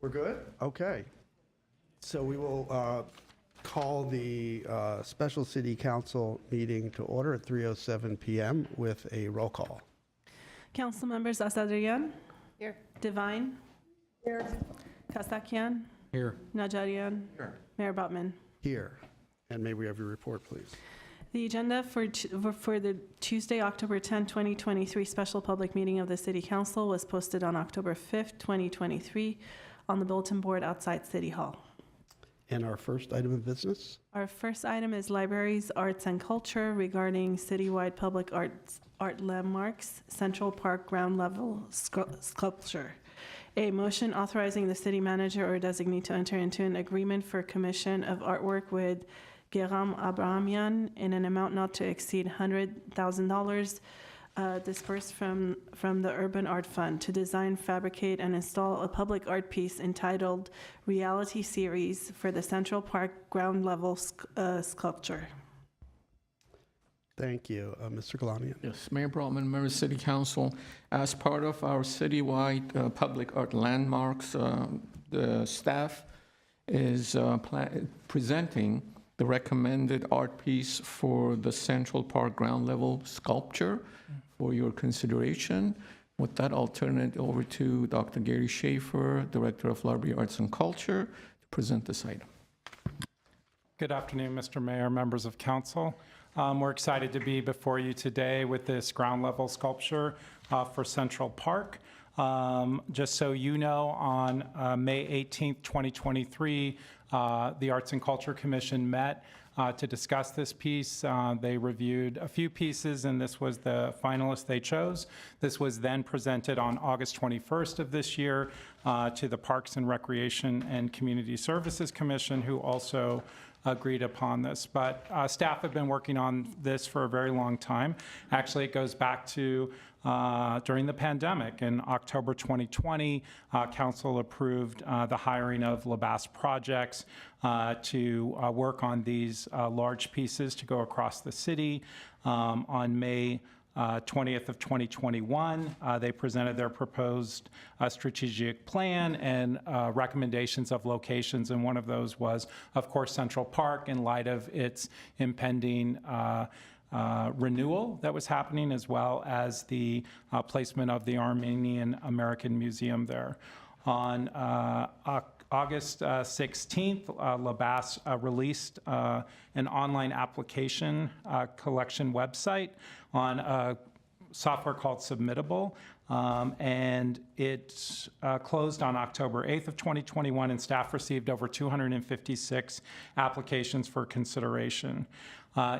We're good? Okay. So we will call the special city council meeting to order at 3:07 PM with a roll call. Council members Asadrian, Here. Divine, Here. Kasakian, Here. Najarian, Here. Mayor Botman. Here. And may we have your report, please? The agenda for the Tuesday, October 10, 2023 special public meeting of the City Council was posted on October 5th, 2023 on the bulletin board outside City Hall. And our first item of business? Our first item is libraries, arts, and culture regarding citywide public art landmarks, Central Park ground level sculpture. A motion authorizing the city manager or designee to enter into an agreement for commission of artwork with Geram Abrahamian in an amount not to exceed $100,000 dispersed from the Urban Art Fund to design, fabricate, and install a public art piece entitled Reality Series for the Central Park ground level sculpture. Thank you. Mr. Galamian. Yes, Mayor Brotman, Mayor City Council, as part of our citywide public art landmarks, the staff is presenting the recommended art piece for the Central Park ground level sculpture for your consideration. With that, I'll turn it over to Dr. Gary Schaefer, Director of Library Arts and Culture, to present this item. Good afternoon, Mr. Mayor, members of council. We're excited to be before you today with this ground level sculpture for Central Park. Just so you know, on May 18th, 2023, the Arts and Culture Commission met to discuss this piece. They reviewed a few pieces, and this was the finalist they chose. This was then presented on August 21st of this year to the Parks and Recreation and Community Services Commission, who also agreed upon this. But staff have been working on this for a very long time. Actually, it goes back to during the pandemic. In October 2020, council approved the hiring of LaBasse Projects to work on these large pieces to go across the city. On May 20th of 2021, they presented their proposed strategic plan and recommendations of locations, and one of those was, of course, Central Park in light of its impending renewal that was happening, as well as the placement of the Armenian American Museum there. On August 16th, LaBasse released an online application collection website on a software called Submittable, and it closed on October 8th of 2021, and staff received over 256 applications for consideration.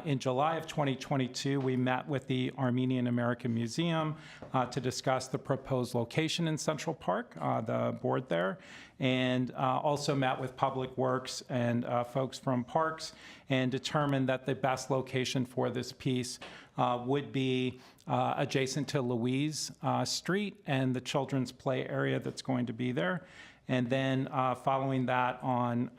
In July of 2022, we met with the Armenian American Museum to discuss the proposed location in Central Park, the board there, and also met with Public Works and folks from Parks, and determined that the best location for this piece would be adjacent to Louise Street and the children's play area that's going to be there. And then following that on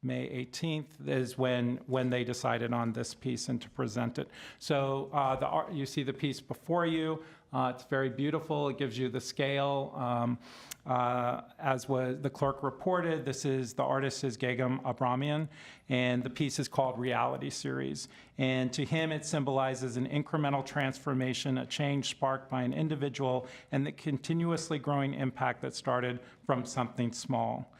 May 18th is when they decided on this piece and to present it. So you see the piece before you. It's very beautiful. It gives you the scale. As was the clerk reported, the artist is Geram Abrahamian, and the piece is called Reality Series. And to him, it symbolizes an incremental transformation, a change sparked by an individual, and the continuously growing impact that started from something small.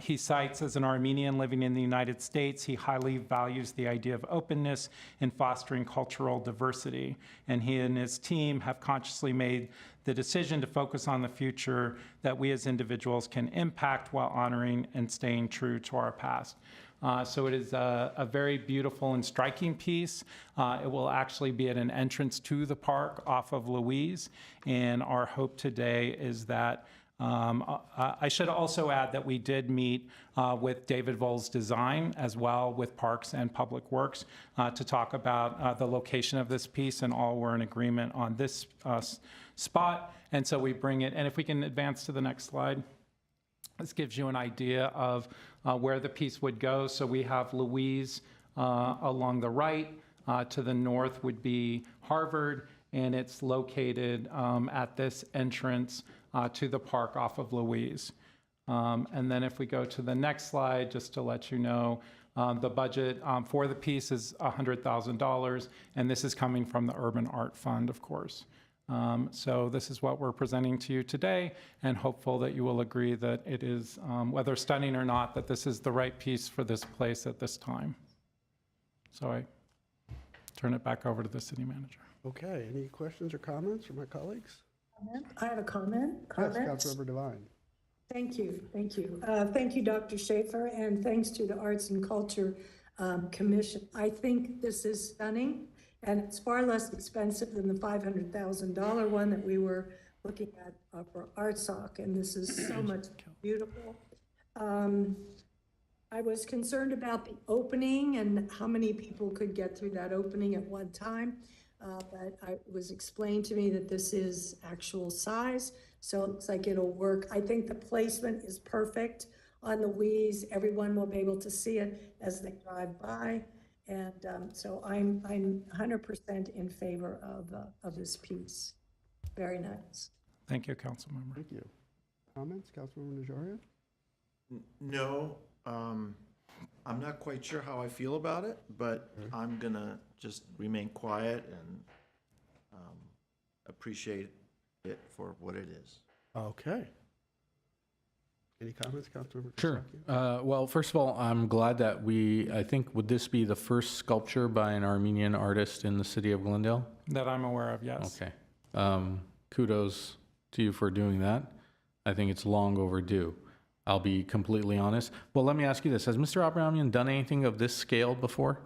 He cites, as an Armenian living in the United States, he highly values the idea of openness and fostering cultural diversity. And he and his team have consciously made the decision to focus on the future that we as individuals can impact while honoring and staying true to our past. So it is a very beautiful and striking piece. It will actually be at an entrance to the park off of Louise. And our hope today is that I should also add that we did meet with David Voll's design, as well with Parks and Public Works, to talk about the location of this piece, and all were in agreement on this spot. And so we bring it, and if we can advance to the next slide. This gives you an idea of where the piece would go. So we have Louise along the right. To the north would be Harvard, and it's located at this entrance to the park off of Louise. And then if we go to the next slide, just to let you know, the budget for the piece is $100,000, and this is coming from the Urban Art Fund, of course. So this is what we're presenting to you today, and hopeful that you will agree that it is, whether stunning or not, that this is the right piece for this place at this time. So I turn it back over to the city manager. Okay, any questions or comments from my colleagues? I have a comment. Yes, Councilmember Devine. Thank you, thank you. Thank you, Dr. Schaefer, and thanks to the Arts and Culture Commission. I think this is stunning, and it's far less expensive than the $500,000 one that we were looking at for ArtSoc, and this is so much beautiful. I was concerned about the opening and how many people could get through that opening at one time. But it was explained to me that this is actual size, so it looks like it'll work. I think the placement is perfect on the Louise. Everyone will be able to see it as they drive by. And so I'm 100% in favor of this piece. Very nice. Thank you, Councilmember. Thank you. Comments, Councilmember Najarian? No, I'm not quite sure how I feel about it, but I'm gonna just remain quiet and appreciate it for what it is. Okay. Any comments, Councilmember? Sure. Kosaki? Well, first of all, I'm glad that I think, would this be the first sculpture by an Armenian artist in the city of Glendale? That I'm aware of, yes. Okay. Kudos to you for doing that. I think it's long overdue. I'll be completely honest. Well, let me ask you this. Has Mr. Abrahamian done anything of this scale before?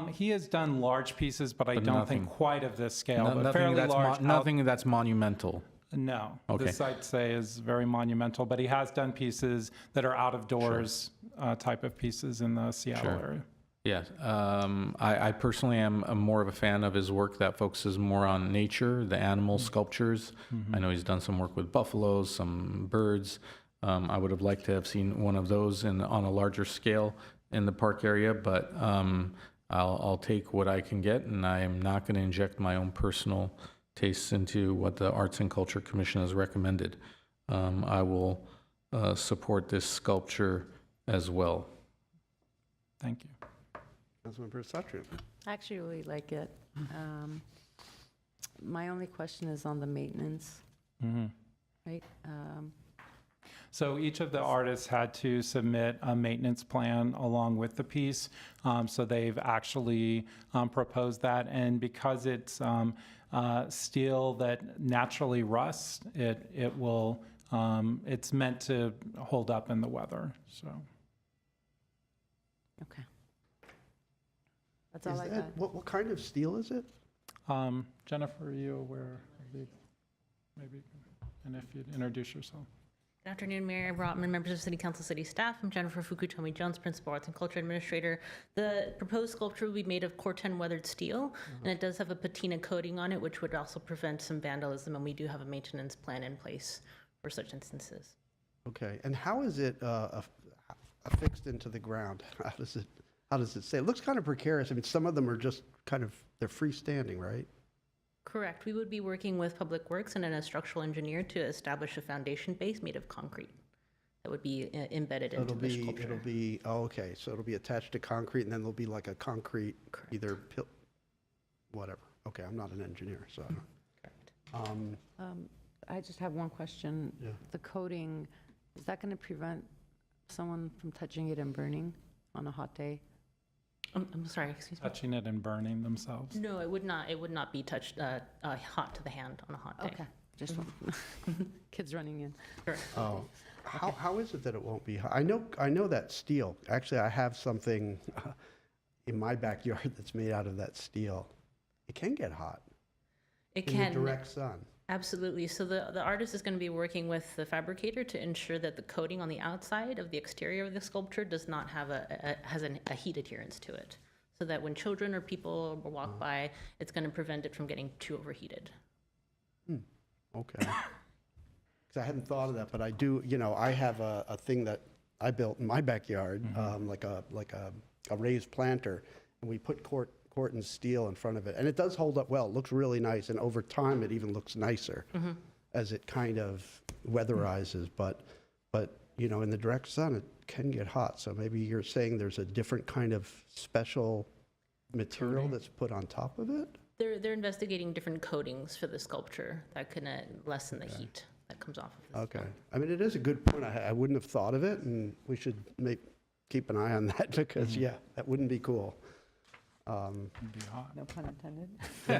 He has done large pieces, but I don't nothing. think quite of this scale, No- but nothing fairly that's large. nothing that's monumental. No, Okay. this I'd say is very monumental, but he has done pieces that are out of doors type of pieces in the Seattle Sure. area. Yeah. I personally am more of a fan of his work that focuses more on nature, the animal sculptures. I know he's done some work with buffaloes, some birds. I would have liked to have seen one of those on a larger scale in the park area, but I'll take what I can get, and I am not going to inject my own personal tastes into what the Arts and Culture Commission has recommended. I will support this sculpture as well. Thank you. Councilmember Satrian. I actually really like it. My only question is on the maintenance, right? So each of the artists had to submit a maintenance plan along with the piece. So they've actually proposed that. And because it's steel that naturally rusts, it will, it's meant to hold up in the weather, so. Okay. That's all Is I that, got. what kind of steel is it? Jennifer, are you aware of the, maybe, and if you'd introduce yourself. Good afternoon, Mayor Brotman, members of City Council, City staff. I'm Jennifer Fukutomi Jones, Principal Arts and Culture Administrator. The proposed sculpture will be made of Corten weathered steel, and it does have a patina coating on it, which would also prevent some vandalism, and we do have a maintenance plan in place for such instances. Okay, and how is it affixed into the ground? How does it stay? It looks kind of precarious. I mean, some of them are just kind of, they're freestanding, right? Correct. We would be working with Public Works and a structural engineer to establish a foundation base made of concrete that would be embedded into the sculpture. It'll be, oh, okay, so it'll be attached to concrete, and then there'll be like a concrete, Correct. either, whatever. Okay, I'm not an engineer, so. Correct. I just have one question. Yeah. The coating, is that going to prevent someone from touching it and burning on a hot day? I'm sorry, excuse me. Touching it and burning themselves. No, it would not. It would not be touched hot to the hand on a hot day. Okay, just kids running in. Correct. Oh, how is it that it won't be hot? I know that steel. Actually, I have something in my backyard that's made out of that steel. It can get hot It in the can. direct sun. Absolutely. So the artist is going to be working with the fabricator to ensure that the coating on the outside of the exterior of the sculpture does not have a heat adherence to it, so that when children or people walk by, it's going to prevent it from getting too overheated. Okay. Because I hadn't thought of that, but I do, I have a thing that I built in my backyard, like a raised planter, and we put Corten steel in front of it, and it does hold up well. It looks really nice, and over time, it even looks nicer. as it kind of weatherizes, but, you know, in the direct sun, it can get hot. So maybe you're saying there's a different kind of special material that's put on top of it? They're investigating different coatings for the sculpture that can lessen the heat that comes off of it. Okay. I mean, it is a good point. I wouldn't have thought of it, and we should keep an eye on that because, yeah, that wouldn't be cool. It'd be hot. No pun intended.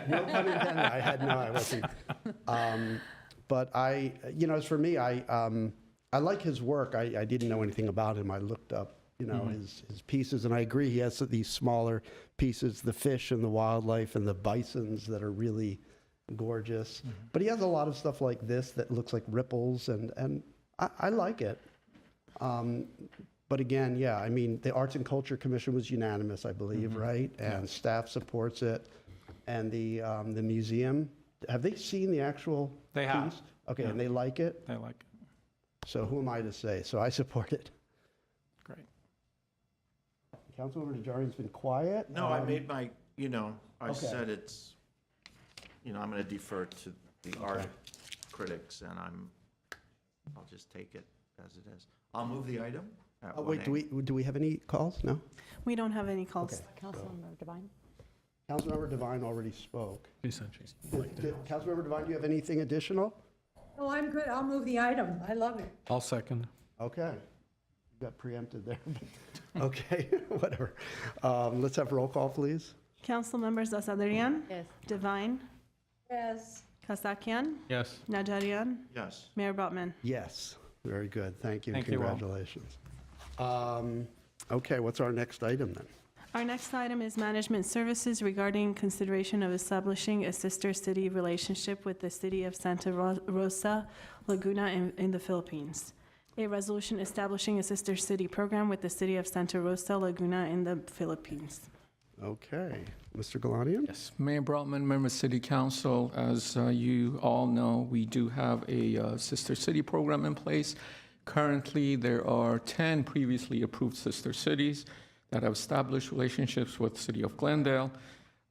No pun intended. I wasn't. But you know, as for me, I like his work. I didn't know anything about him. I looked up, you know, his pieces, and I agree. He has these smaller pieces, the fish and the wildlife and the bisons that are really gorgeous. But he has a lot of stuff like this that looks like ripples, and I like it. But again, yeah, I mean, the Arts and Culture Commission was unanimous, I believe, right? And staff supports it. And the museum, have they seen the actual They piece? have. Okay, Yeah. and they like it? They like it. So who am I to say? So I support it. Great. Councilmember Najarian's been quiet. No, I made my, I Okay. said it's, I'm going to defer to the art critics, and I'll just take it as it is. I'll move the item at Oh, wait, 1A. do we have any calls? No? We don't have any calls. Okay. Councilmember Devine? Councilmember Devine already spoke. She said she's. Councilmember Devine, do you have anything additional? Oh, I'm good. I'll move the item. I love it. I'll second. Okay. You got preempted there. Okay, whatever. Let's have roll call, please. Council members Asadrian, Yes. Divine, Yes. Kasakian, Yes. Najarian, Yes. Mayor Brotman. Yes, very good. Thank you. Thank you, Will. Congratulations. Okay, what's our next item then? Our next item is management services regarding consideration of establishing a sister city relationship with the city of Santa Rosa Laguna in the Philippines. A resolution establishing a sister city program with the city of Santa Rosa Laguna in the Philippines. Okay, Mr. Galanian? Yes, Mayor Brotman, members of City Council, as you all know, we do have a sister city program in place. Currently, there are 10 previously approved sister cities that have established relationships with the City of Glendale.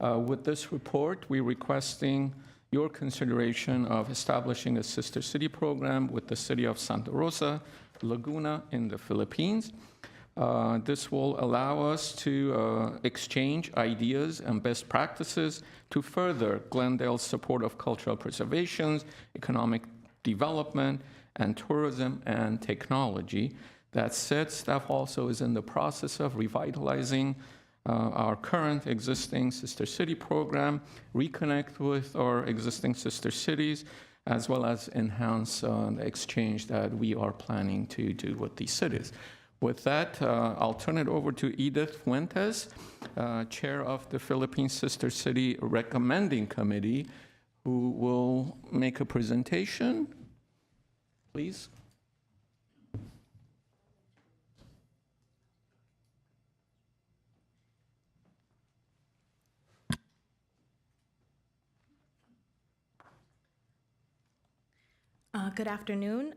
With this report, we're requesting your consideration of establishing a sister city program with the City of Santa Rosa Laguna in the Philippines. This will allow us to exchange ideas and best practices to further Glendale's support of cultural preservation, economic development, and tourism and technology. That said, staff also is in the process of revitalizing our current existing sister city program, reconnect with our existing sister cities, as well as enhance the exchange that we are planning to do with these cities. With that, I'll turn it over to Edith Fuentes, Chair of the Philippine Sister City Recommending Committee, who will make a presentation. Please. Good afternoon.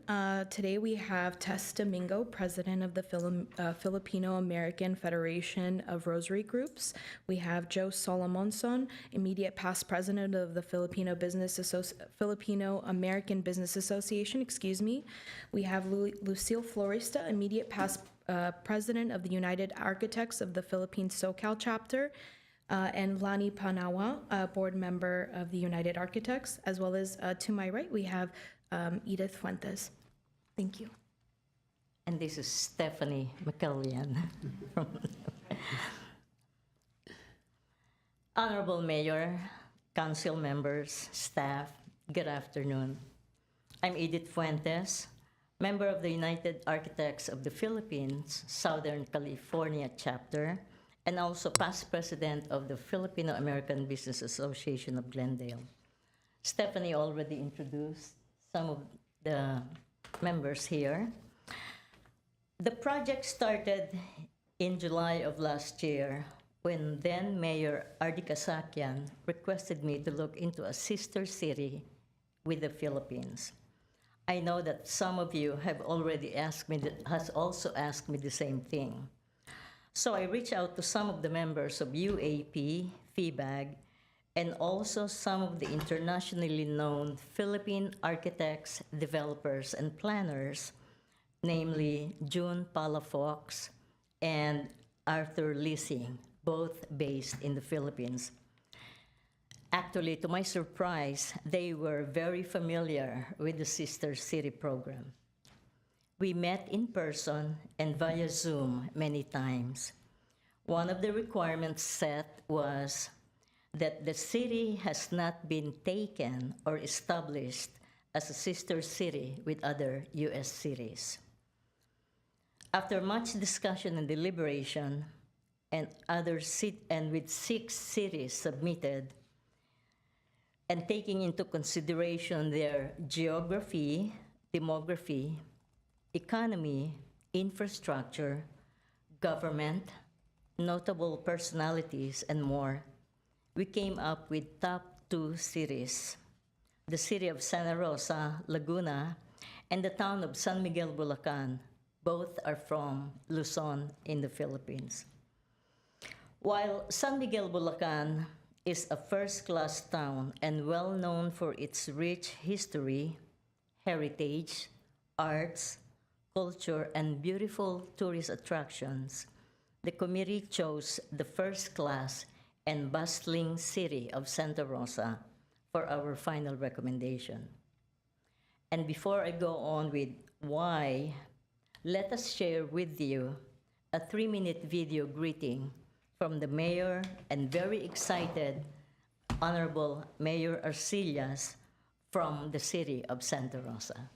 Today we have Tess Domingo, President of the Filipino-American Federation of Rosary Groups. We have Joe Solomonson, immediate past President of the Filipino-American Business Association. We have Lucille Florista, immediate past President of the United Architects of the Philippines SoCal Chapter. And Lani Panawa, board member of the United Architects, as well as to my right, we have Edith Fuentes. Thank you. And this is Stephanie McCallion. Honorable Mayor, council members, staff, good afternoon. I'm Edith Fuentes, member of the United Architects of the Philippines, Southern California chapter, and also past president of the Filipino-American Business Association of Glendale. Stephanie already introduced some of the members here. The project started in July of last year when then Mayor Ardi Kasakian requested me to look into a sister city with the Philippines. I know that some of you have already has also asked me the same thing. So I reached out to some of the members of UAP, FEBAG, and also some of the internationally known Philippine architects, developers, and planners, namely June Palafox and Arthur Lissing, both based in the Philippines. Actually, to my surprise, they were very familiar with the Sister City program. We met in person and via Zoom many times. One of the requirements set was that the city has not been taken or established as a sister city with other U.S. cities. After much discussion and deliberation, and with 6 cities submitted, and taking into consideration their geography, demography, economy, infrastructure, government, notable personalities, and more, we came up with top 2 cities: the city of Santa Rosa, Laguna, and the town of San Miguel, Bulacan. Both are from Luzon in the Philippines. While San Miguel, Bulacan is a first-class town and well known for its rich history, heritage, arts, culture, and beautiful tourist attractions, the committee chose the first-class and bustling city of Santa Rosa for our final recommendation. And before I go on with why, let us share with you a 3-minute video greeting from the mayor and very excited Honorable Mayor Arcillas from the city of Santa Rosa.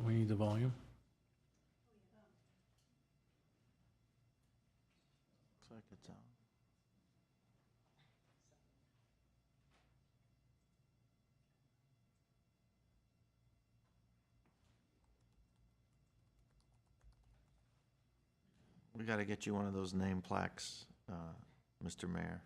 We need the volume. Looks like it's on. We got to get you one of those name plaques, Mr. Mayor.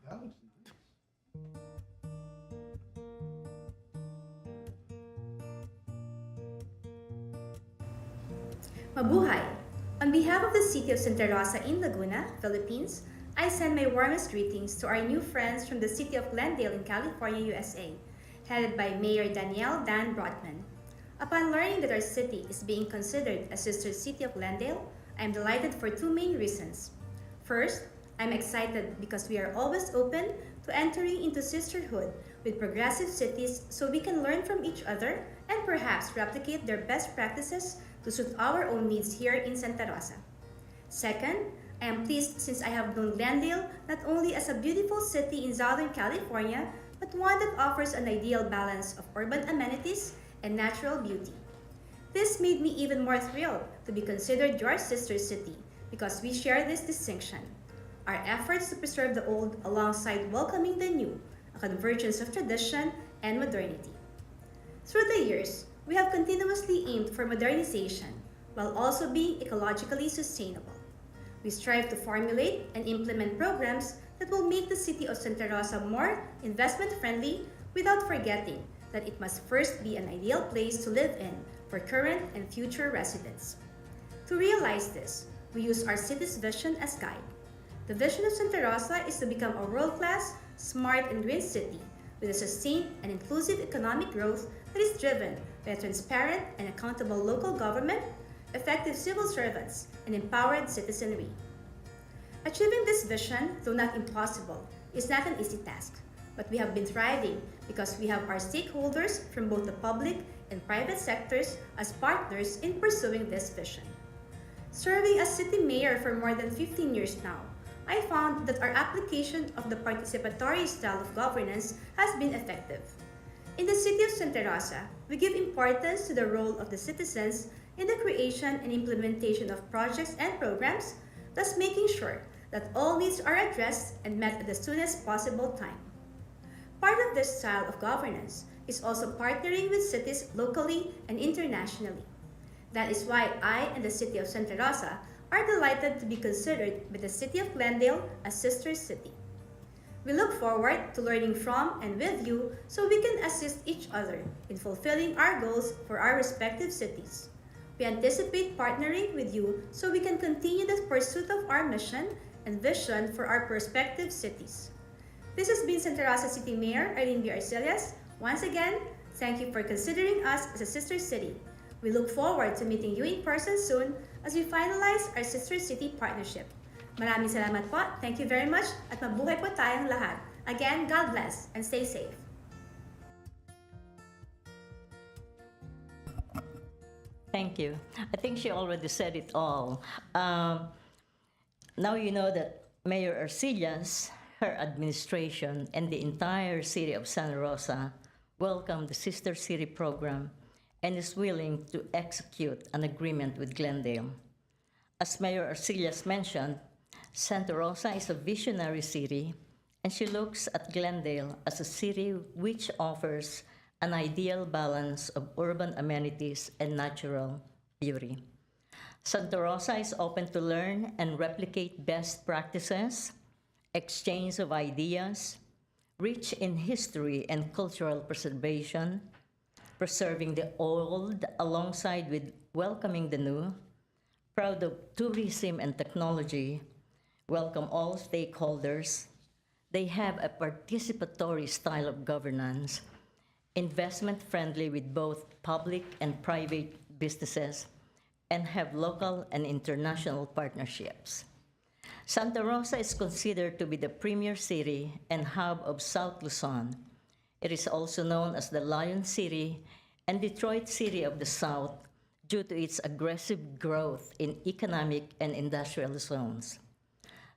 Mabuhay! On behalf of the City of Santa Rosa in Laguna, Philippines, I send my warmest greetings to our new friends from the City of Glendale in California, USA, headed by Mayor Danielle Dan Brodman. Upon learning that our city is being considered a sister city of Glendale, I am delighted for 2 main reasons. First, I'm excited because we are always open to entering into sisterhood with progressive cities so we can learn from each other and perhaps replicate their best practices to suit our own needs here in Santa Rosa. Second, I am pleased since I have known Glendale not only as a beautiful city in Southern California, but one that offers an ideal balance of urban amenities and natural beauty. This made me even more thrilled to be considered your sister city because we share this distinction. Our efforts to preserve the old alongside welcoming the new, a convergence of tradition and modernity. Through the years, we have continuously aimed for modernization while also being ecologically sustainable. We strive to formulate and implement programs that will make the city of Santa Rosa more investment-friendly without forgetting that it must first be an ideal place to live in for current and future residents. To realize this, we use our city's vision as guide. The vision of Santa Rosa is to become a world-class, smart, and green city with a sustained and inclusive economic growth that is driven by a transparent and accountable local government, effective civil servants, and empowered citizenry. Achieving this vision, though not impossible, is not an easy task, but we have been thriving because we have our stakeholders from both the public and private sectors as partners in pursuing this vision. Serving as city mayor for more than 15 years now, I found that our application of the participatory style of governance has been effective. In the city of Santa Rosa, we give importance to the role of the citizens in the creation and implementation of projects and programs, thus making sure that all needs are addressed and met at the soonest possible time. Part of this style of governance is also partnering with cities locally and internationally. That is why I and the city of Santa Rosa are delighted to be considered by the city of Glendale a sister city. We look forward to learning from and with you so we can assist each other in fulfilling our goals for our respective cities. We anticipate partnering with you so we can continue the pursuit of our mission and vision for our prospective cities. This has been Santa Rosa City Mayor Arlene B. Arcelias. Once again, thank you for considering us as a sister city. We look forward to meeting you in person soon as we finalize our sister city partnership. Maraming salamat po. Thank you very much at mabuhay po tayong lahat. Again, God bless and stay safe. Thank you. I think she already said it all. Now you know that Mayor Arcelias, her administration, and the entire city of Santa Rosa welcome the Sister City program and is willing to execute an agreement with Glendale. As Mayor Arcelias mentioned, Santa Rosa is a visionary city, and she looks at Glendale as a city which offers an ideal balance of urban amenities and natural beauty. Santa Rosa is open to learn and replicate best practices, exchange of ideas, rich in history and cultural preservation, preserving the old alongside with welcoming the new, proud of tourism and technology, welcome all stakeholders. They have a participatory style of governance, investment-friendly with both public and private businesses, and have local and international partnerships. Santa Rosa is considered to be the premier city and hub of South Luzon. It is also known as the Lion City and Detroit City of the South due to its aggressive growth in economic and industrial zones.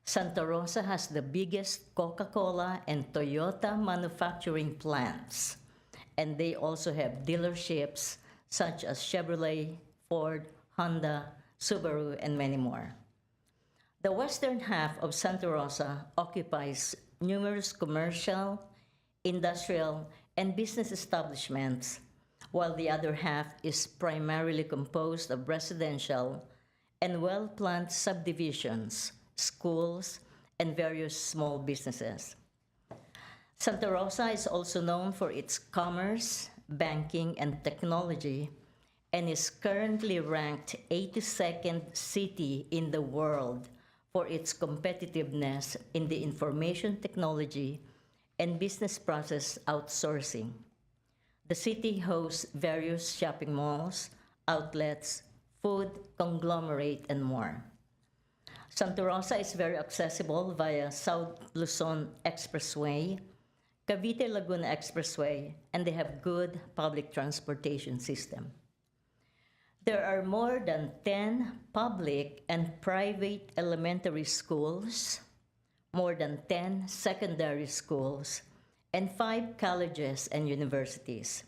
Santa Rosa has the biggest Coca-Cola and Toyota manufacturing plants, and they also have dealerships such as Chevrolet, Ford, Honda, Subaru, and many more. The western half of Santa Rosa occupies numerous commercial, industrial, and business establishments, while the other half is primarily composed of residential and well-planned subdivisions, schools, and various small businesses. Santa Rosa is also known for its commerce, banking, and technology, and is currently ranked 82nd city in the world for its competitiveness in the information technology and business process outsourcing. The city hosts various shopping malls, outlets, food, conglomerate, and more. Santa Rosa is very accessible via South Luzon Expressway, Cavite Laguna Expressway, and they have good public transportation system. There are more than 10 public and private elementary schools, more than 10 secondary schools, and 5 colleges and universities.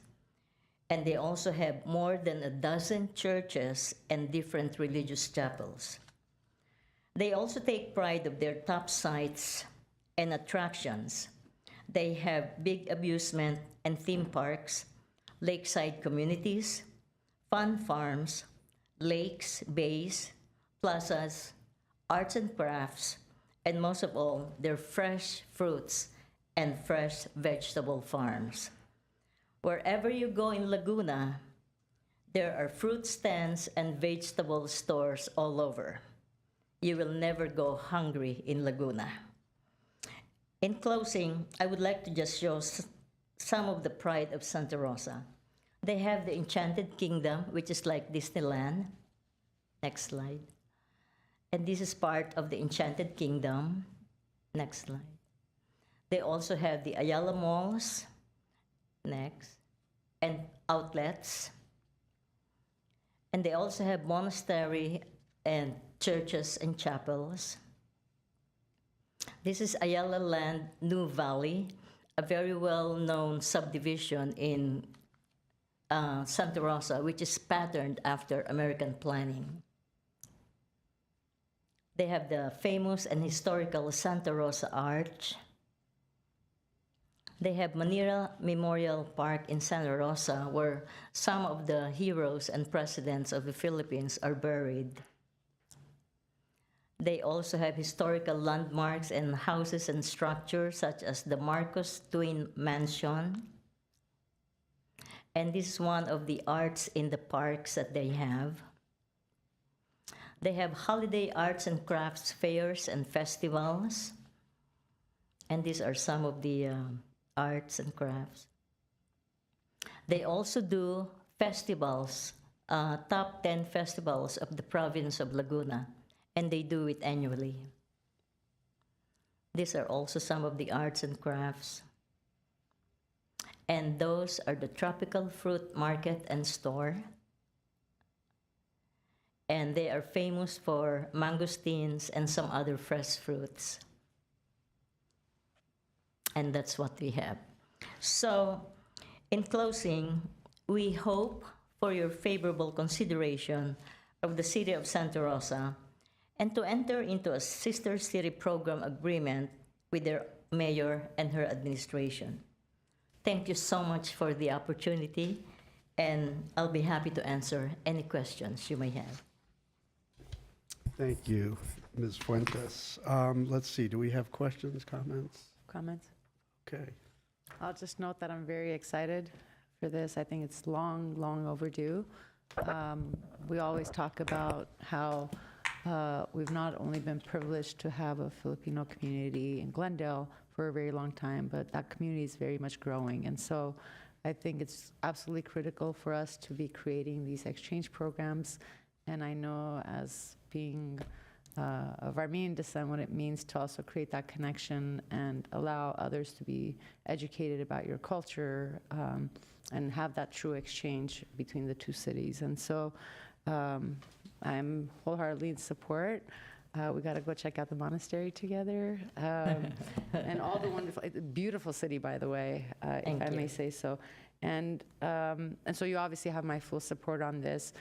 And they also have more than a dozen churches and different religious chapels. They also take pride of their top sites and attractions. They have big amusement and theme parks, lakeside communities, fun farms, lakes, bays, plazas, arts and crafts, and most of all, their fresh fruits and fresh vegetable farms. Wherever you go in Laguna, there are fruit stands and vegetable stores all over. You will never go hungry in Laguna. In closing, I would like to just show some of the pride of Santa Rosa. They have the Enchanted Kingdom, which is like Disneyland. Next slide. And this is part of the Enchanted Kingdom. Next slide. They also have the Ayala malls. Next. And outlets. And they also have monastery and churches and chapels. This is Ayala Land New Valley, a very well-known subdivision in Santa Rosa, which is patterned after American planning. They have the famous and historical Santa Rosa Arch. They have Manila Memorial Park in Santa Rosa, where some of the heroes and presidents of the Philippines are buried. They also have historical landmarks and houses and structures such as the Marcos Twin Mansion. And this is one of the arts in the parks that they have. They have holiday arts and crafts fairs and festivals. And these are some of the arts and crafts. They also do festivals, top 10 festivals of the province of Laguna, and they do it annually. These are also some of the arts and crafts. And those are the tropical fruit market and store. And they are famous for mangosteens and some other fresh fruits. And that's what we have. So, in closing, we hope for your favorable consideration of the City of Santa Rosa and to enter into a sister city program agreement with their mayor and her administration. Thank you so much for the opportunity, and I'll be happy to answer any questions you may have. Thank you, Ms. Fuentes. Let's see, do we have questions, comments? Comments? Okay. I'll just note that I'm very excited for this. I think it's long, long overdue. We always talk about how we've not only been privileged to have a Filipino community in Glendale for a very long time, but that community is very much growing. And so I think it's absolutely critical for us to be creating these exchange programs. And I know, as being of Armenian descent, what it means to also create that connection and allow others to be educated about your culture and have that true exchange between the two cities. And so I'm wholeheartedly in support. We got to go check out the monastery together, and all the wonderful, beautiful city, by the way, if I may say so. And so you obviously have my full support on this.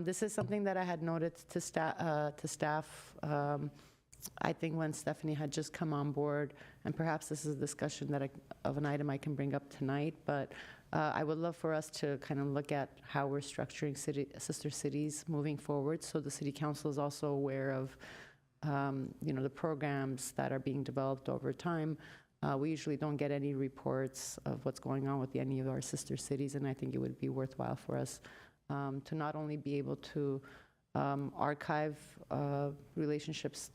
This is something that I had noted to staff. I think when Stephanie had just come on board, and perhaps this is a discussion of an item I can bring up tonight, but I would love for us to kind of look at how we're structuring sister cities moving forward, so the city council is also aware of the programs that are being developed over time. We usually don't get any reports of what's going on with any of our sister cities, and I think it would be worthwhile for us to not only be able to archive relationships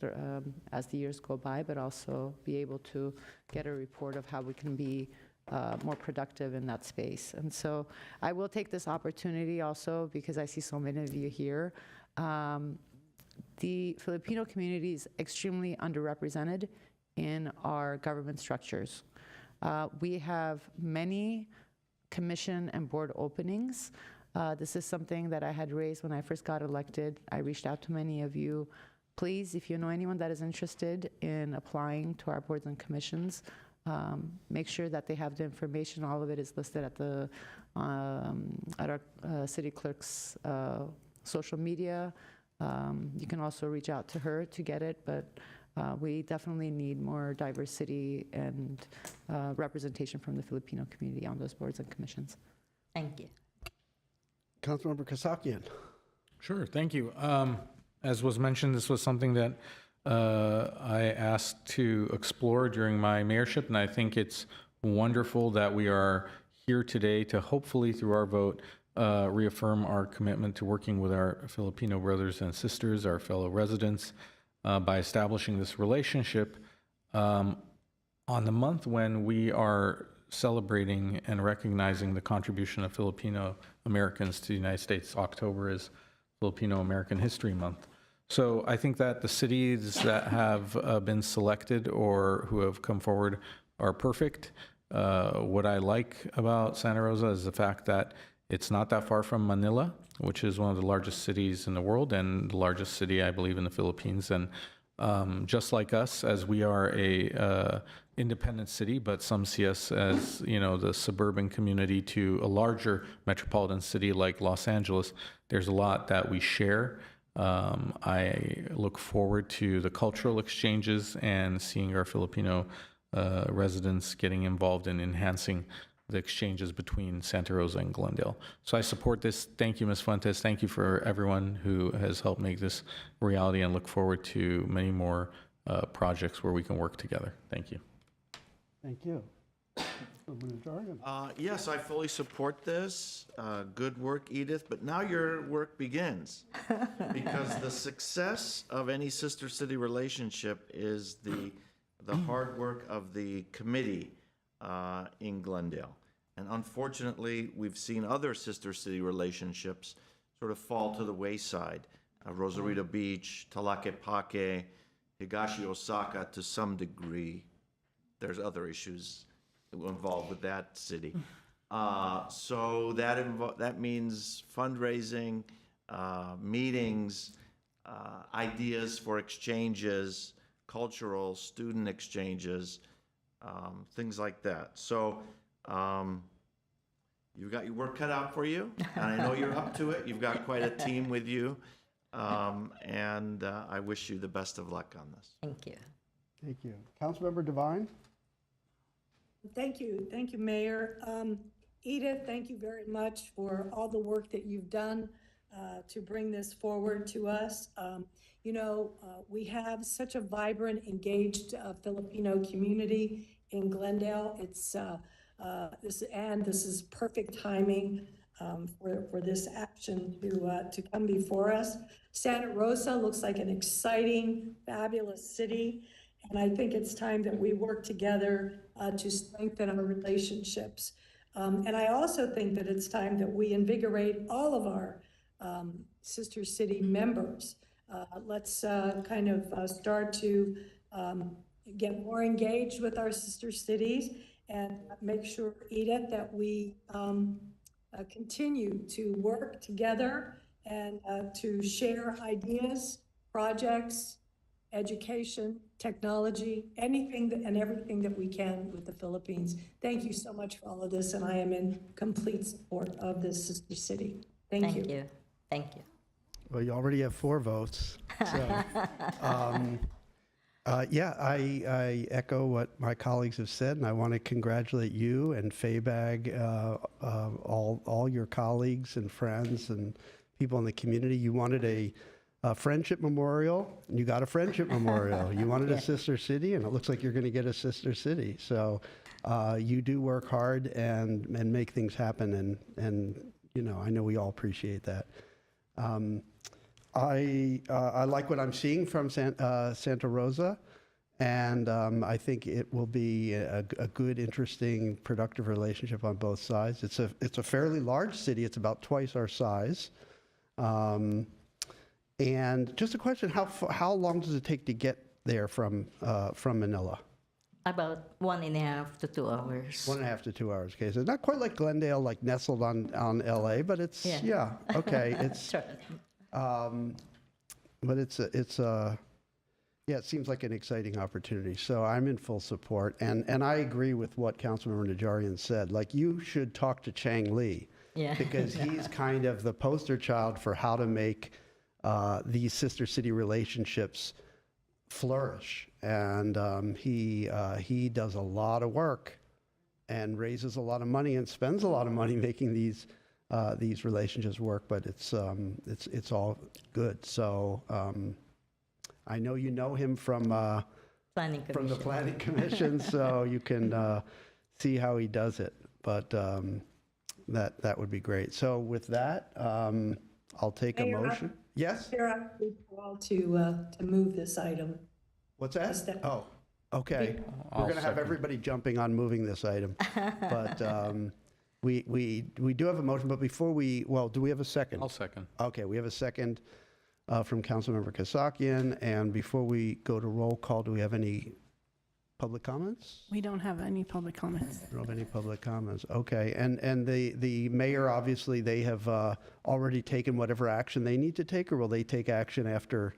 as the years go by, but also be able to get a report of how we can be more productive in that space. And so I will take this opportunity also, because I see so many of you here. The Filipino community is extremely underrepresented in our government structures. We have many commission and board openings. This is something that I had raised when I first got elected. I reached out to many of you. Please, if you know anyone that is interested in applying to our boards and commissions, make sure that they have the information. All of it is listed at our city clerk's social media. You can also reach out to her to get it, but we definitely need more diversity and representation from the Filipino community on those boards and commissions. Thank you. Councilmember Kasakian. Sure, thank you. As was mentioned, this was something that I asked to explore during my mayorship, and I think it's wonderful that we are here today to hopefully, through our vote, reaffirm our commitment to working with our Filipino brothers and sisters, our fellow residents, by establishing this relationship. On the month when we are celebrating and recognizing the contribution of Filipino Americans to the United States, October is Filipino American History Month. So I think that the cities that have been selected or who have come forward are perfect. What I like about Santa Rosa is the fact that it's not that far from Manila, which is one of the largest cities in the world and the largest city, I believe, in the Philippines. And just like us, as we are a independent city, but some see us as, the suburban community to a larger metropolitan city like Los Angeles, there's a lot that we share. I look forward to the cultural exchanges and seeing our Filipino residents getting involved in enhancing the exchanges between Santa Rosa and Glendale. So I support this. Thank you, Ms. Fuentes. Thank you for everyone who has helped make this a reality, and look forward to many more projects where we can work together. Thank you. Thank you. Councilman Najarian. Yes, I fully support this. Good work, Edith, but now your work begins. Because the success of any sister city relationship is the hard work of the committee in Glendale. And unfortunately, we've seen other sister city relationships sort of fall to the wayside. Rosarito Beach, Tlaquepaque, Higashi Osaka to some degree. There's other issues involved with that city. So that means fundraising, meetings, ideas for exchanges, cultural, student exchanges, things like that. So you've got your work cut out for you, and I know you're up to it. You've got quite a team with you, and I wish you the best of luck on this. Thank you. Thank you. Councilmember Devine? Thank you, Mayor. Edith, thank you very much for all the work that you've done to bring this forward to us. We have such a vibrant, engaged Filipino community in Glendale. This is perfect timing for this action to come before us. Santa Rosa looks like an exciting, fabulous city. And I think it's time that we work together to strengthen our relationships. And I also think that it's time that we invigorate all of our sister city members. Let's start to get more engaged with our sister cities and make sure, Edith, that we continue to work together and to share ideas, projects, education, technology, anything and everything that we can with the Philippines. Thank you so much for all of this, and I am in complete support of this sister city. Thank you. Thank you. Well, you already have 4 votes. So, I echo what my colleagues have said, and I want to congratulate you and FABAG, all your colleagues and friends and people in the community. You wanted a friendship memorial, and you got a friendship memorial. You wanted a sister city, and it looks like you're going to get a sister city. So you do work hard and make things happen, and I know we all appreciate that. I like what I'm seeing from Santa Rosa, and I think it will be a good, interesting, productive relationship on both sides. It's a fairly large city. It's about twice our size. And just a question: how long does it take to get there from Manila? About 1.5 to 2 hours. 1.5 to 2 hours. Okay, so not quite like Glendale, like nestled on LA, but it's okay. It's but it seems like an exciting opportunity. So I'm in full support, and I agree with what Councilmember Najarian said. Like, you should talk to Chang Lee, because he's kind of the poster child for how to make these sister city relationships flourish, and he does a lot of work and raises a lot of money and spends a lot of money making these relationships work. But it's all good. So I know you know him from the Planning Commission, so you can see how he does it. But that would be great. So with that, I'll take a motion. Yes? Chair, I would call to move this item. What's that? Oh, okay. We're going to have everybody jumping on moving this item. But we do have a motion, but before do we have a second? I'll second. Okay, we have a second from Councilmember Kasakian. And before we go to roll call, do we have any public comments? We don't have any public comments. We don't have any public comments. Okay, and the mayor, obviously, they have already taken whatever action they need to take, or will they take action after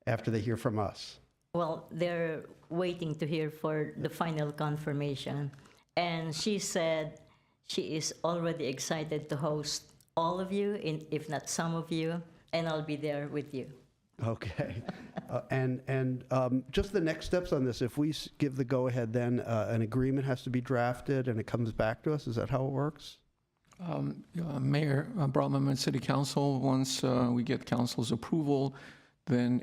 they hear from us? Well, they're waiting to hear for the final confirmation. And she said she is already excited to host all of you, if not some of you, and I'll be there with you. Okay. Just the next steps on this, if we give the go-ahead, then an agreement has to be drafted and it comes back to us? Is that how it works? Mayor Brotman and City Council, once we get council's approval, then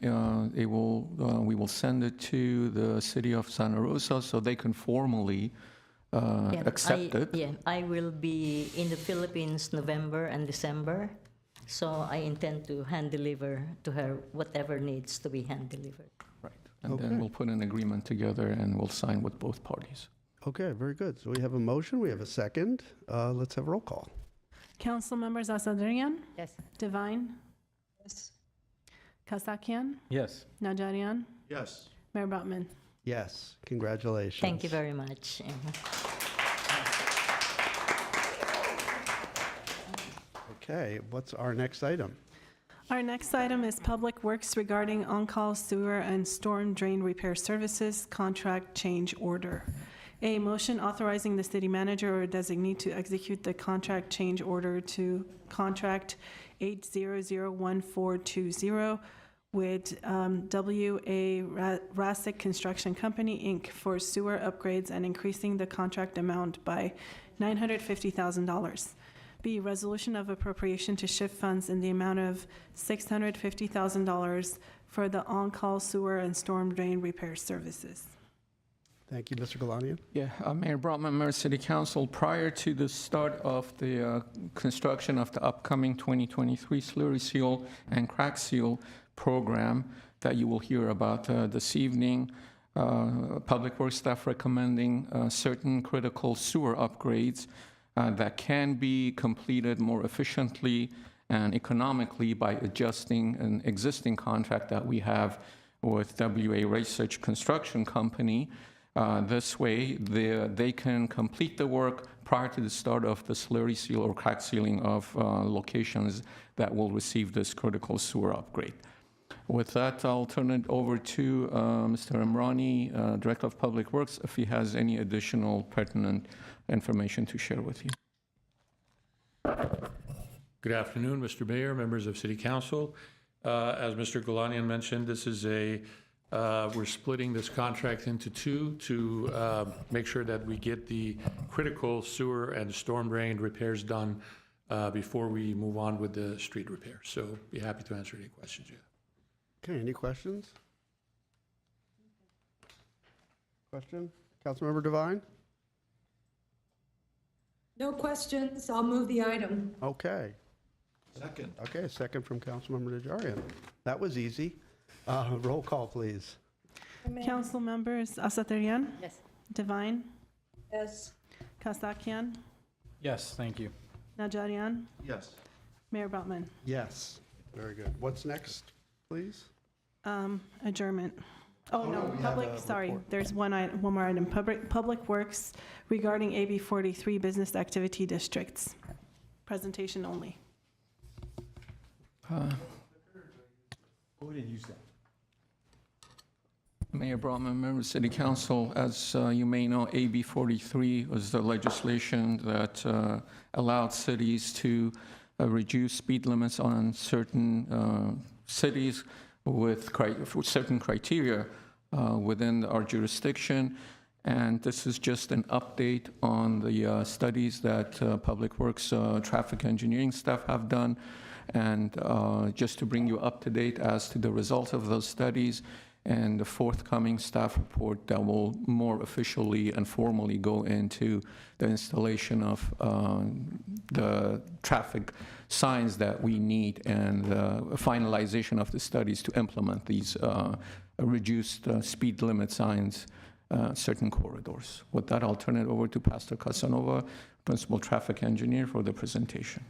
we will send it to the city of Santa Rosa so they can formally accept it. Yeah, I will be in the Philippines November and December, so I intend to hand deliver to her whatever needs to be hand delivered. Right. And Okay. then we'll put an agreement together and we'll sign with both parties. Okay, very good. So we have a motion, we have a second. Let's have a roll call. Council members Asadrian, Yes. Divine, Yes. Kasakian, Yes. Najarian, Yes. Mayor Brotman. Yes, congratulations. Thank you very much. Okay, what's our next item? Our next item is Public Works regarding on-call sewer and storm drain repair services contract change order. A motion authorizing the city manager or designee to execute the contract change order to contract 8001420 with W.A. Rassick Construction Company, Inc. for sewer upgrades and increasing the contract amount by $950,000. B, resolution of appropriation to shift funds in the amount of $650,000 for the on-call sewer and storm drain repair services. Thank you, Mr. Galanian. Yeah, Mayor Brotman, Mayor City Council, prior to the start of the construction of the upcoming 2023 slurry seal and crack seal program that you will hear about this evening, Public Works staff recommending certain critical sewer upgrades that can be completed more efficiently and economically by adjusting an existing contract that we have with W.A. Research Construction Company. This way, they can complete the work prior to the start of the slurry seal or crack sealing of locations that will receive this critical sewer upgrade. With that, I'll turn it over to Mr. Imrani, Director of Public Works, if he has any additional pertinent information to share with you. Good afternoon, Mr. Mayor, members of City Council. As Mr. Galanian mentioned, this is we're splitting this contract into two to make sure that we get the critical sewer and storm drain repairs done before we move on with the street repair. So be happy to answer any questions you have. Okay, any questions? Question? Councilmember Devine? No questions. I'll move the item. Okay. Second. Okay, second from Councilmember Najarian. That was easy. Roll call, please. Council members Asadrian, Yes. Divine, Yes. Kasakian, Yes, thank you. Najarian, Yes. Mayor Brotman. Yes, very good. What's next, please? Adjournment. Oh, no, we have public, a sorry, report. there's one more item. Public Works regarding AB 43 Business Activity Districts. Presentation only. Go ahead and use that. Mayor Brotman, members of City Council, as you may know, AB 43 was the legislation that allowed cities to reduce speed limits on certain cities with certain criteria within our jurisdiction. And this is just an update on the studies that Public Works traffic engineering staff have done. And just to bring you up to date as to the results of those studies and the forthcoming staff report that will more officially and formally go into the installation of the traffic signs that we need and finalization of the studies to implement these reduced speed limit signs, certain corridors. With that, I'll turn it over to Pastor Casanova, Principal Traffic Engineer, for the presentation.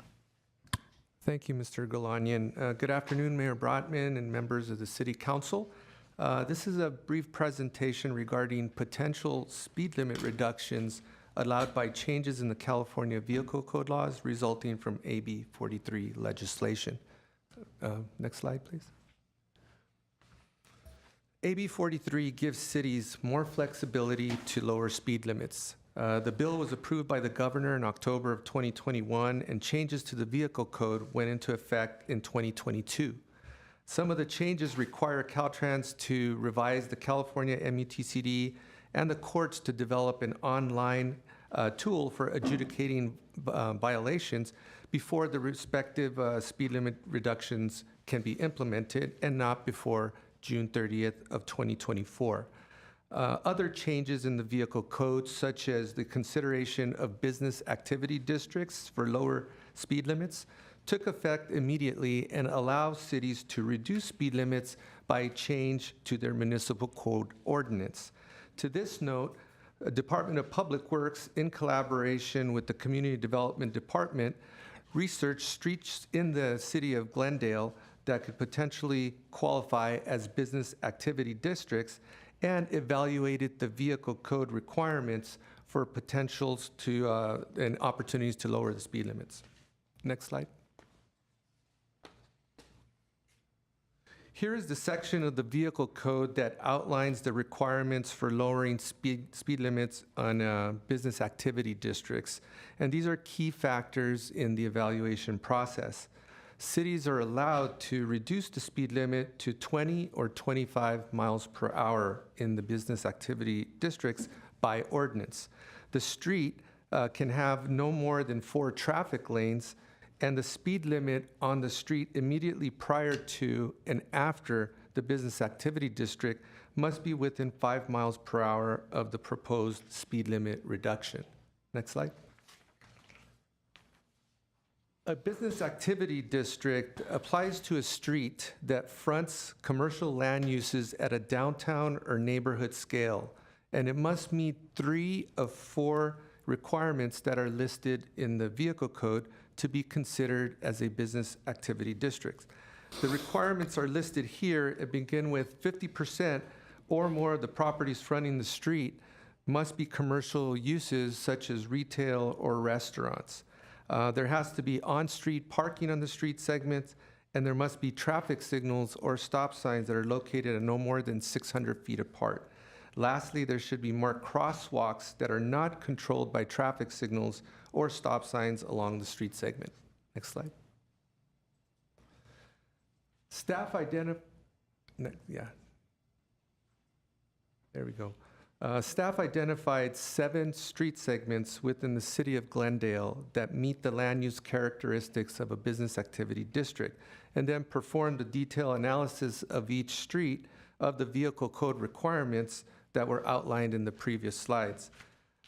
Thank you, Mr. Galanian. Good afternoon, Mayor Brotman and members of the City Council. This is a brief presentation regarding potential speed limit reductions allowed by changes in the California Vehicle Code laws resulting from AB 43 legislation. Next slide, please. AB 43 gives cities more flexibility to lower speed limits. The bill was approved by the governor in October of 2021, and changes to the Vehicle Code went into effect in 2022. Some of the changes require Caltrans to revise the California MUTCD and the courts to develop an online tool for adjudicating violations before the respective speed limit reductions can be implemented, and not before June 30th of 2024. Other changes in the vehicle code, such as the consideration of business activity districts for lower speed limits, took effect immediately and allows cities to reduce speed limits by change to their municipal code ordinance. To this note, Department of Public Works, in collaboration with the Community Development Department, researched streets in the city of Glendale that could potentially qualify as business activity districts and evaluated the vehicle code requirements for potentials to and opportunities to lower the speed limits. Next slide. Here is the section of the vehicle code that outlines the requirements for lowering speed limits on business activity districts. And these are key factors in the evaluation process. Cities are allowed to reduce the speed limit to 20 or 25 miles per hour in the business activity districts by ordinance. The street can have no more than 4 traffic lanes, and the speed limit on the street immediately prior to and after the business activity district must be within 5 miles per hour of the proposed speed limit reduction. Next slide. A business activity district applies to a street that fronts commercial land uses at a downtown or neighborhood scale, and it must meet 3 of 4 requirements that are listed in the vehicle code to be considered as a business activity district. The requirements are listed here and begin with 50% or more of the properties fronting the street must be commercial uses such as retail or restaurants. There has to be on-street parking on the street segments, and there must be traffic signals or stop signs that are located at no more than 600 feet apart. Lastly, there should be marked crosswalks that are not controlled by traffic signals or stop signs along the street segment. Next slide. Staff identified, there we go. Staff identified 7 street segments within the city of Glendale that meet the land use characteristics of a business activity district, and then performed a detailed analysis of each street of the vehicle code requirements that were outlined in the previous slides.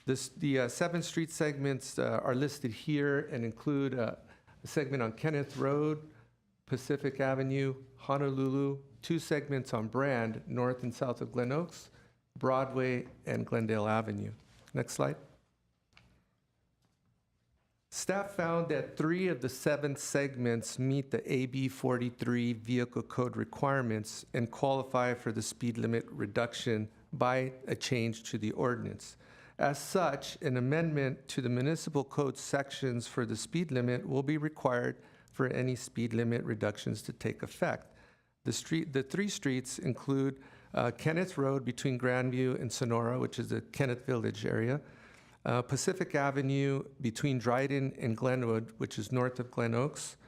The 7 street segments are listed here and include a segment on Kenneth Road, Pacific Avenue, Honolulu, 2 segments on Brand, north and south of Glen Oaks, Broadway, and Glendale Avenue. Next slide. Staff found that 3 of the 7 segments meet the AB 43 vehicle code requirements and qualify for the speed limit reduction by a change to the ordinance. As such, an amendment to the municipal code sections for the speed limit will be required for any speed limit reductions to take effect. The 3 streets include Kenneth Road between Grandview and Sonora, which is the Kenneth Village area, Pacific Avenue between Dryden and Glenwood, which is north of Glen Oaks,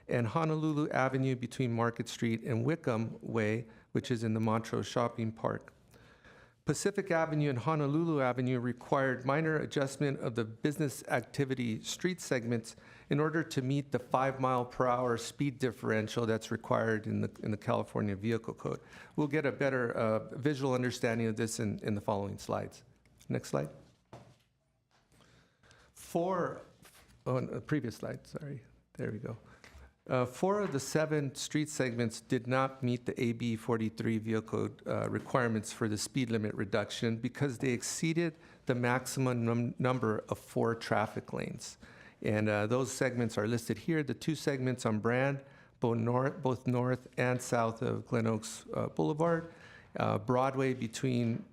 and Honolulu Avenue between Market Street and Wickham Way, which is in the Montrose Shopping Park. Pacific Avenue and Honolulu Avenue required minor adjustment of the business activity street segments in order to meet the 5 mile per hour speed differential that's required in the California Vehicle Code. We'll get a better visual understanding of this in the following slides. Next slide. Previous slide, sorry. There we go. 4 of the 7 street segments did not meet the AB 43 vehicle code requirements for the speed limit reduction because they exceeded the maximum number of 4 traffic lanes. And those segments are listed here. The 2 segments on Brand, both north and south of Glen Oaks Boulevard, Broadway between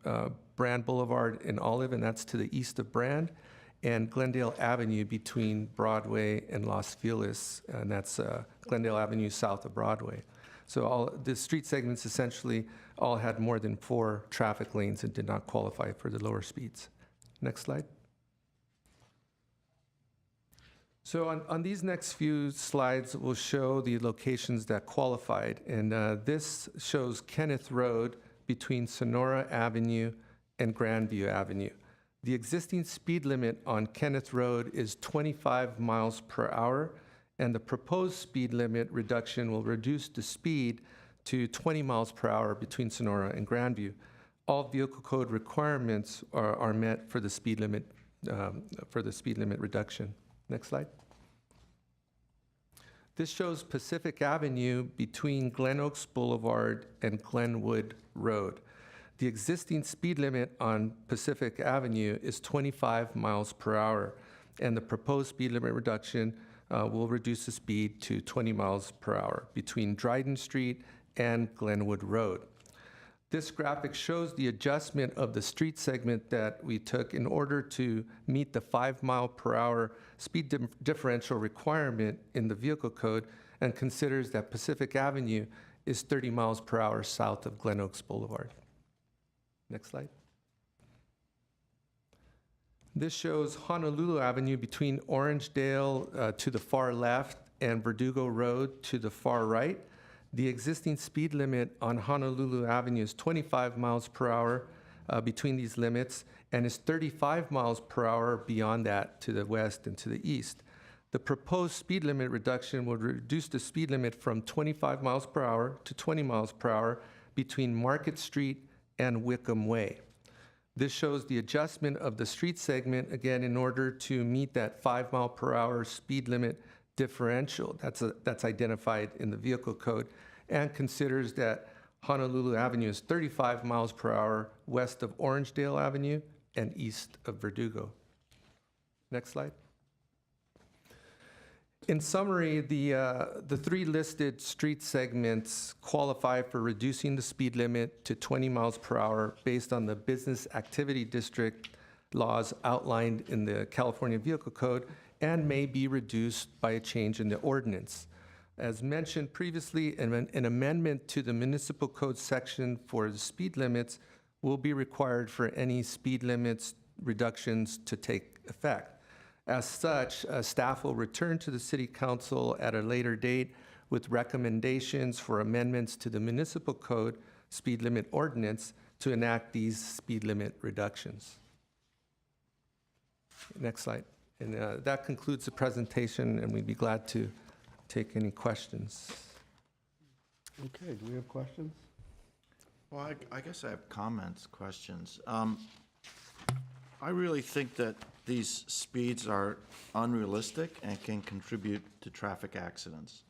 Brand Boulevard and Olive, and that's to the east of Brand, and Glendale Avenue between Broadway and Los Feliz, and that's Glendale Avenue south of Broadway. So all the street segments essentially all had more than 4 traffic lanes and did not qualify for the lower speeds. Next slide. So on these next few slides, we'll show the locations that qualified. And this shows Kenneth Road between Sonora Avenue and Grandview Avenue. The existing speed limit on Kenneth Road is 25 miles per hour, and the proposed speed limit reduction will reduce the speed to 20 miles per hour between Sonora and Grandview. All vehicle code requirements are met for the speed limit reduction. Next slide. This shows Pacific Avenue between Glen Oaks Boulevard and Glenwood Road. The existing speed limit on Pacific Avenue is 25 miles per hour, and the proposed speed limit reduction will reduce the speed to 20 miles per hour between Dryden Street and Glenwood Road. This graphic shows the adjustment of the street segment that we took in order to meet the 5 mile per hour speed differential requirement in the vehicle code, and considers that Pacific Avenue is 30 miles per hour south of Glen Oaks Boulevard. Next slide. This shows Honolulu Avenue between Orangedale to the far left and Verdugo Road to the far right. The existing speed limit on Honolulu Avenue is 25 miles per hour between these limits, and is 35 miles per hour beyond that to the west and to the east. The proposed speed limit reduction would reduce the speed limit from 25 miles per hour to 20 miles per hour between Market Street and Wickham Way. This shows the adjustment of the street segment, again, in order to meet that 5 mile per hour speed limit differential that's identified in the vehicle code, and considers that Honolulu Avenue is 35 miles per hour west of Orangedale Avenue and east of Verdugo. Next slide. In summary, the three listed street segments qualify for reducing the speed limit to 20 miles per hour based on the business activity district laws outlined in the California Vehicle Code, and may be reduced by a change in the ordinance. As mentioned previously, an amendment to the municipal code section for the speed limits will be required for any speed limits reductions to take effect. As such, staff will return to the City Council at a later date with recommendations for amendments to the municipal code speed limit ordinance to enact these speed limit reductions. Next slide. And that concludes the presentation, and we'd be glad to take any questions. Okay, do we have questions? Well, I guess I have comments, questions. I really think that these speeds are unrealistic and can contribute to traffic accidents.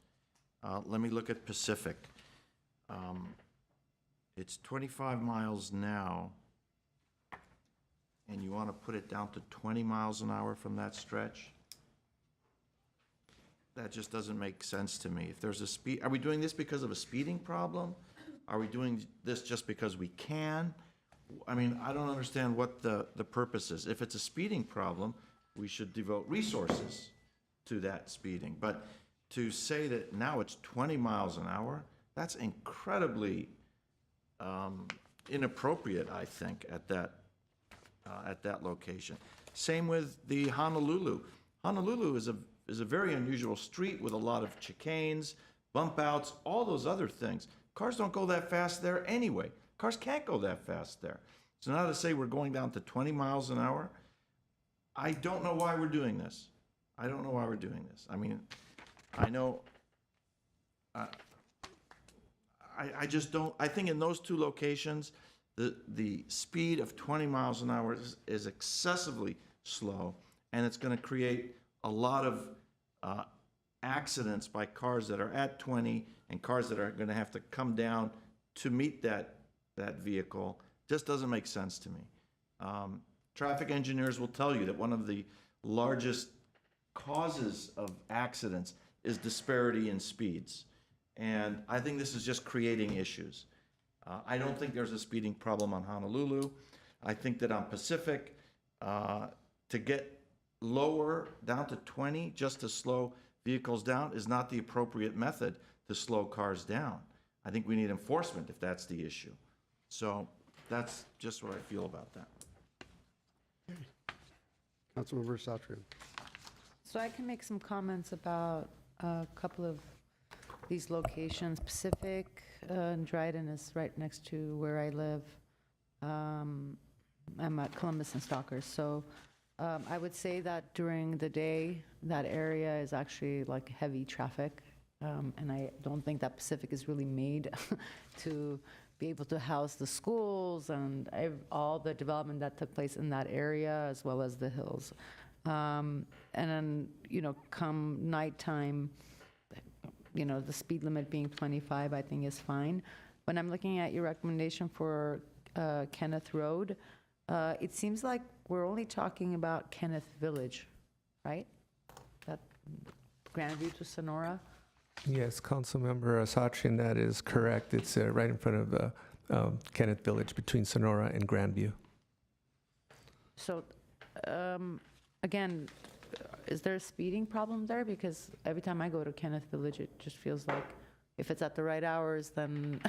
Let me look at Pacific. It's 25 miles now, and you want to put it down to 20 miles an hour from that stretch? That just doesn't make sense to me. If there's a speed, are we doing this because of a speeding problem? Are we doing this just because we can? I mean, I don't understand what the purpose is. If it's a speeding problem, we should devote resources to that speeding. But to say that now it's 20 miles an hour, that's incredibly inappropriate, I think, at that location. Same with the Honolulu. Honolulu is a very unusual street with a lot of chicanes, bump outs, all those other things. Cars don't go that fast there anyway. Cars can't go that fast there. So now to say we're going down to 20 miles an hour, I don't know why we're doing this. I don't know why we're doing this. I mean, I know, I just don't, I think in those two locations, the speed of 20 miles an hour is excessively slow, and it's going to create a lot of accidents by cars that are at 20 and cars that are going to have to come down to meet that vehicle. Just doesn't make sense to me. Traffic engineers will tell you that one of the largest causes of accidents is disparity in speeds. And I think this is just creating issues. I don't think there's a speeding problem on Honolulu. I think that on Pacific, to get lower down to 20 just to slow vehicles down is not the appropriate method to slow cars down. I think we need enforcement if that's the issue. So that's just what I feel about that. Councilmember Satria. So I can make some comments about a couple of these locations. Pacific and Dryden is right next to where I live. I'm at Columbus and Stalkers. So I would say that during the day, that area is actually like heavy traffic. And I don't think that Pacific is really made to be able to house the schools and all the development that took place in that area, as well as the hills. And then, come nighttime, the speed limit being 25, I think is fine. When I'm looking at your recommendation for Kenneth Road, it seems like we're only talking about Kenneth Village, right? That Grandview to Sonora? Yes, Councilmember Satrian, that is correct. It's right in front of Kenneth Village between Sonora and Grandview. So, again, is there a speeding problem there? Because every time I go to Kenneth Village, it just feels like if it's at the right hours, then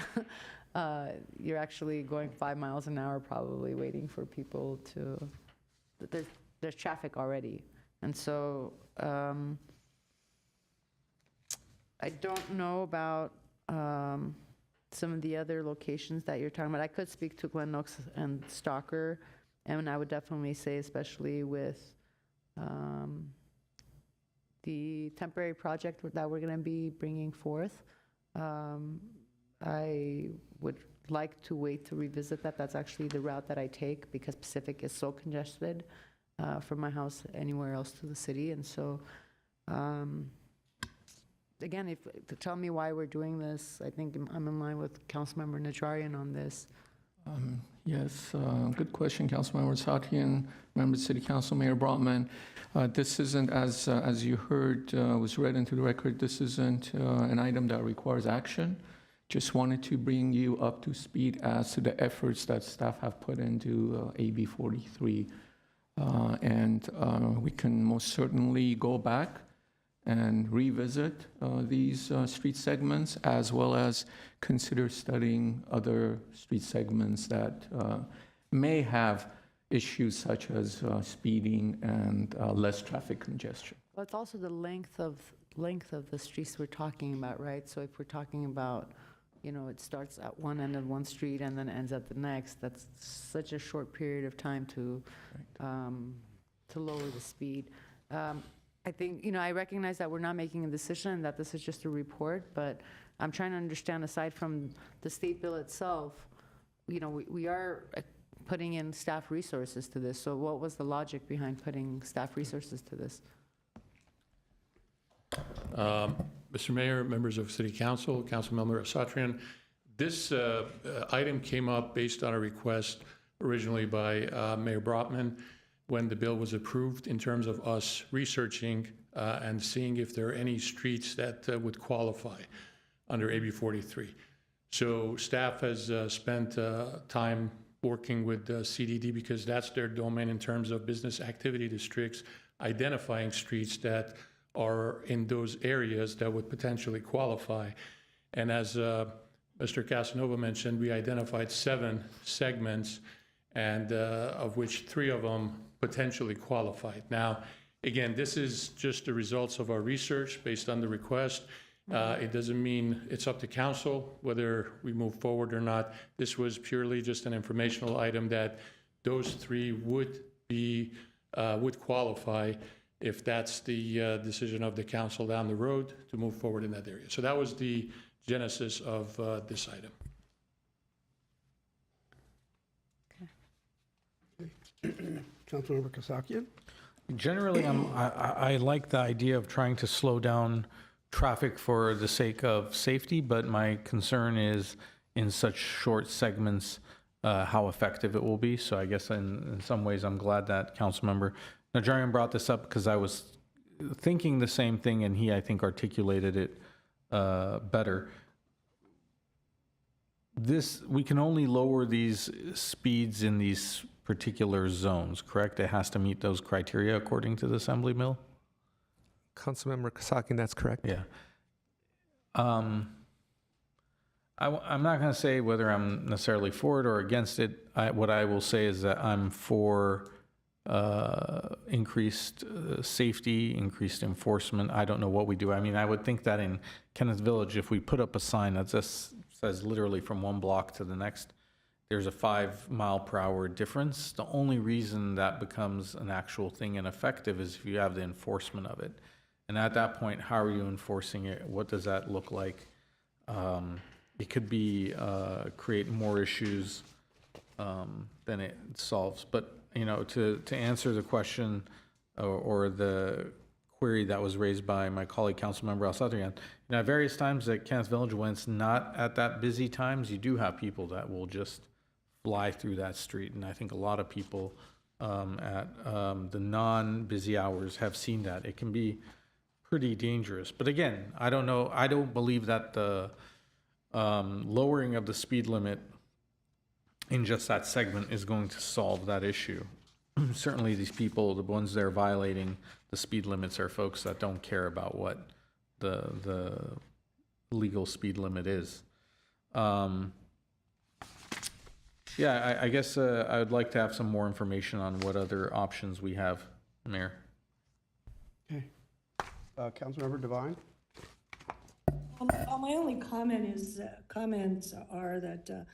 you're actually going 5 miles an hour, probably waiting for people to. There's traffic already, and so I don't know about some of the other locations that you're talking about. I could speak to Glen Oaks and Stalker, and I would definitely say, especially with the temporary project that we're going to be bringing forth, I would like to wait to revisit that. That's actually the route that I take because Pacific is so congested from my house anywhere else to the city. And so, again, to tell me why we're doing this, I think I'm in line with Councilmember Najarian on this. Yes, good question, Councilmember Satrian, Member City Council, Mayor Brotman. This isn't, as you heard, was read into the record, this isn't an item that requires action. Just wanted to bring you up to speed as to the efforts that staff have put into AB 43. And we can most certainly go back and revisit these street segments, as well as consider studying other street segments that may have issues such as speeding and less traffic congestion. Well, it's also the length of the streets we're talking about, right? So if we're talking about, it starts at one end of one street and then ends at the next, that's such a short period of time to lower the speed. I think, I recognize that we're not making a decision, that this is just a report, but I'm trying to understand, aside from the state bill itself, we are putting in staff resources to this. So what was the logic behind putting staff resources to this? Mr. Mayor, members of City Council, Councilmember Satrian, this item came up based on a request originally by Mayor Brotman when the bill was approved, in terms of us researching and seeing if there are any streets that would qualify under AB 43. So staff has spent time working with CDD, because that's their domain in terms of business activity districts, identifying streets that are in those areas that would potentially qualify. And as Mr. Casanova mentioned, we identified 7 segments, and of which 3 of them potentially qualified. Now, again, this is just the results of our research based on the request. It doesn't mean it's up to council whether we move forward or not. This was purely just an informational item that those 3 would qualify if that's the decision of the council down the road to move forward in that area. So that was the genesis of this item. Councilmember Kasakian? Generally, I like the idea of trying to slow down traffic for the sake of safety, but my concern is in such short segments, how effective it will be. So I guess in some ways, I'm glad that Councilmember Najarian brought this up, because I was thinking the same thing, and he, I think, articulated it better. We can only lower these speeds in these particular zones, correct? It has to meet those criteria according to the Assembly Bill? Councilmember Kasakian, that's correct. Yeah. I'm not going to say whether I'm necessarily for it or against it. What I will say is that I'm for increased safety, increased enforcement. I don't know what we do. I mean, I would think that in Kenneth Village, if we put up a sign that just says literally from one block to the next, there's a 5-mile-per-hour difference. The only reason that becomes an actual thing and effective is if you have the enforcement of it. And at that point, how are you enforcing it? What does that look like? It could be create more issues than it solves. But to answer the question or the query that was raised by my colleague, Councilmember El Sadrian, at various times at Kenneth Village, when it's not at that busy times, you do have people that will just fly through that street. And I think a lot of people at the non-busy hours have seen that. It can be pretty dangerous. But again, I don't know. I don't believe that the lowering of the speed limit in just that segment is going to solve that issue. Certainly these people, the ones that are violating the speed limits, are folks that don't care about what the legal speed limit is. Yeah, I guess I would like to have some more information on what other options we have, Mayor. Okay. Councilmember Devine? My only comments are that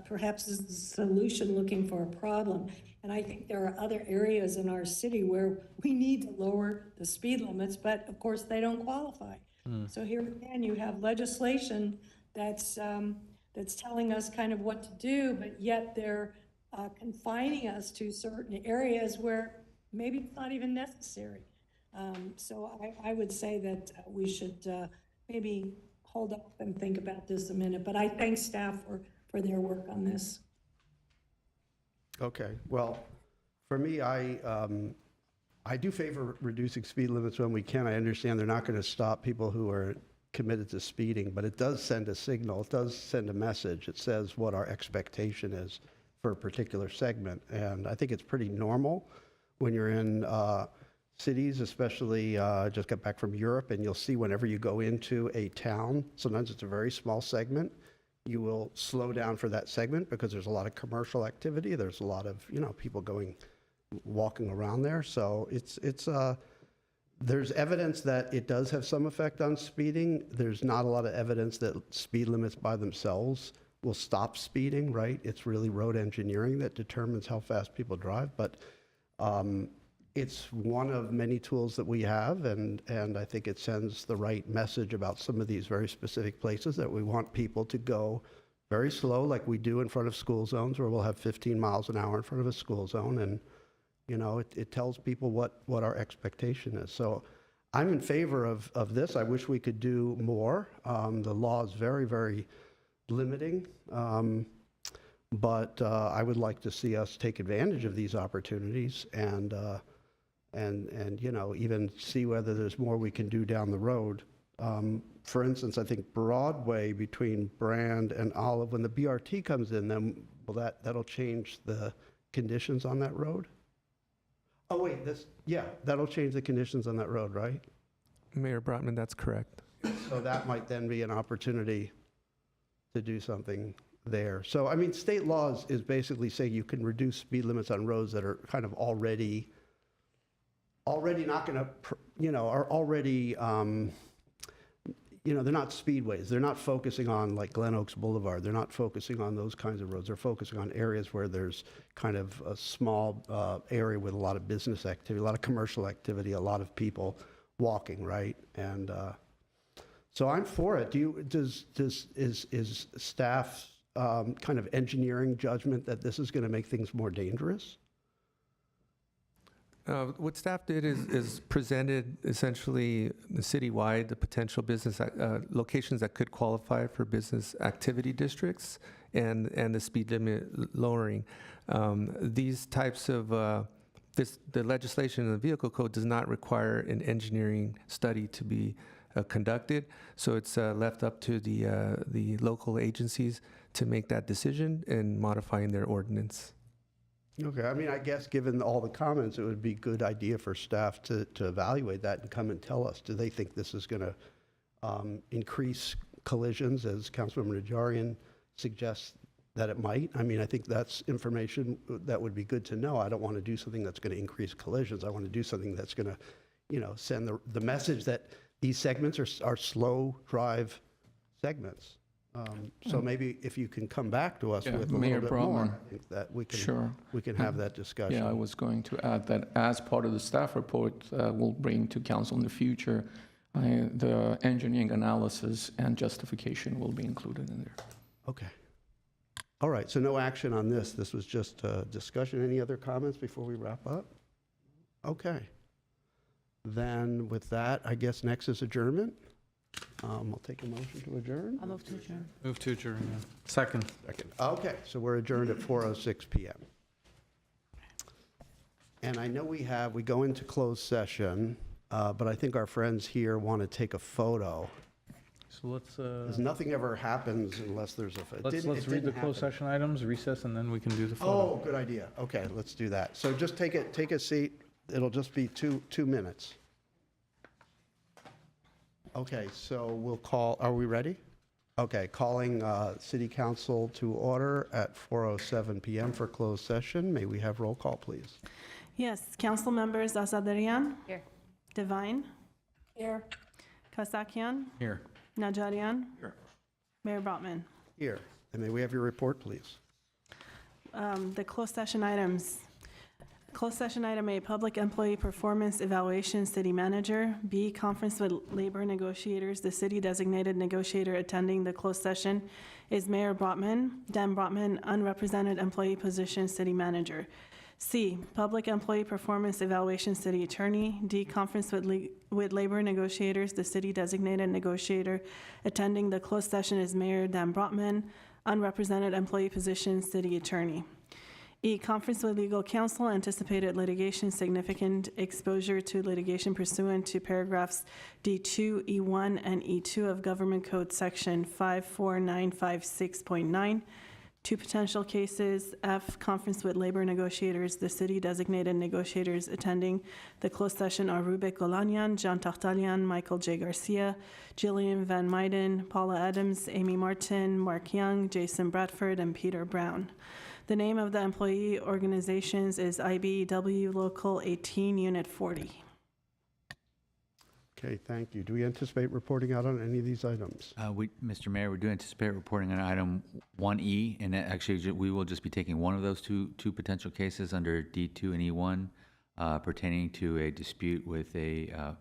perhaps this is a solution looking for a problem. And I think there are other areas in our city where we need to lower the speed limits, but of course they don't qualify. So here again, you have legislation that's telling us kind of what to do, but yet they're confining us to certain areas where maybe it's not even necessary. So I would say that we should maybe hold up and think about this a minute, but I thank staff for their work on this. Okay, well, for me, I do favor reducing speed limits when we can. I understand they're not going to stop people who are committed to speeding, but it does send a signal. It does send a message. It says what our expectation is for a particular segment. And I think it's pretty normal when you're in cities, especially just got back from Europe, and you'll see whenever you go into a town, sometimes it's a very small segment, you will slow down for that segment because there's a lot of commercial activity. There's a lot of, people walking around there. So there's evidence that it does have some effect on speeding. There's not a lot of evidence that speed limits by themselves will stop speeding, right? It's really road engineering that determines how fast people drive. But it's one of many tools that we have, and I think it sends the right message about some of these very specific places that we want people to go very slow, like we do in front of school zones, where we'll have 15 miles an hour in front of a school zone, and it tells people what our expectation is. So I'm in favor of this. I wish we could do more. The law is very, very limiting, but I would like to see us take advantage of these opportunities and even see whether there's more we can do down the road. For instance, I think Broadway between Brand and Olive, when the BRT comes in, then that'll change the conditions on that road? Oh, wait, that'll change the conditions on that road, right? Mayor Brotman, that's correct. So that might then be an opportunity to do something there. So, I mean, state laws is basically saying you can reduce speed limits on roads that are kind of already not going to, are already, they're not speedways. They're not focusing on like Glen Oaks Boulevard. They're not focusing on those kinds of roads. They're focusing on areas where there's kind of a small area with a lot of business activity, a lot of commercial activity, a lot of people walking, right? And so I'm for it. Is staff kind of engineering judgment that this is going to make things more dangerous? What staff did is presented essentially citywide the potential business locations that could qualify for business activity districts and the speed limit lowering. These types of the legislation in the vehicle code does not require an engineering study to be conducted, so it's left up to the local agencies to make that decision in modifying their ordinance. Okay, I mean, I guess given all the comments, it would be a good idea for staff to evaluate that and come and tell us, do they think this is going to increase collisions, as Councilmember Najarian suggests that it might. I mean, I think that's information that would be good to know. I don't want to do something that's going to increase collisions. I want to do something that's going to, send the message that these segments are slow drive segments. So maybe if you can come back to us Yeah, with a Mayor little bit more, Brotman. I think that we can, Sure. we can have that discussion. Yeah, I was going to add that as part of the staff report we'll bring to council in the future, the engineering analysis and justification will be included in there. Okay. All right, so no action on this. This was just a discussion. Any other comments before we wrap up? Okay. Then with that, I guess next is adjournment. We'll take a motion to adjourn. I'll move to adjourn. Move to adjourn, yeah. Second. Okay, so we're adjourned at 4:06 PM. And I know we go into closed session, but I think our friends here want to take a photo. So let's, Because nothing ever happens unless there's a. let's read the closed session items, recess, and then we can do the photo. Oh, good idea. Okay, let's do that. So just take a seat. It'll just be two minutes. Okay, so we'll call, are we ready? Okay, calling City Council to order at 4:07 PM for closed session. May we have roll call, please? Yes, council members Asadarian. Here. Divine. Here. Kasakian. Here. Najarian. Here. Mayor Brotman. Here. And may we have your report, please? The closed session items. Closed session item A, public employee performance evaluation, city manager. B, conference with labor negotiators. The city designated negotiator attending the closed session is Mayor Brotman. Dan Brotman, unrepresented employee position, city manager. C, public employee performance evaluation, city attorney. D, conference with labor negotiators. The city designated negotiator attending the closed session is Mayor Dan Brotman, unrepresented employee position, city attorney. E, conference with legal counsel, anticipated litigation, significant exposure to litigation pursuant to paragraphs D2, E1, and E2 of Government Code Section 54956.9. Two potential cases. F, conference with labor negotiators. The city designated negotiators attending the closed session are Rubik Golanyan, John Tachtalian, Michael J. Garcia, Jillian Van Meiden, Paula Adams, Amy Martin, Mark Young, Jason Bradford, and Peter Brown. The name of the employee organizations is IBEW Local 18, Unit 40. Okay, thank you. Do we anticipate reporting out on any of these items? Mr. Mayor, we do anticipate reporting on item 1E, and actually, we will just be taking one of those two potential cases under D2 and E1 pertaining to a dispute with a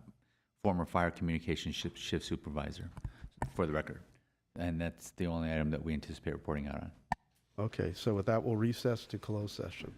former fire communications shift supervisor, for the record. And that's the only item that we anticipate reporting out on. Okay, so with that, we'll recess to closed session.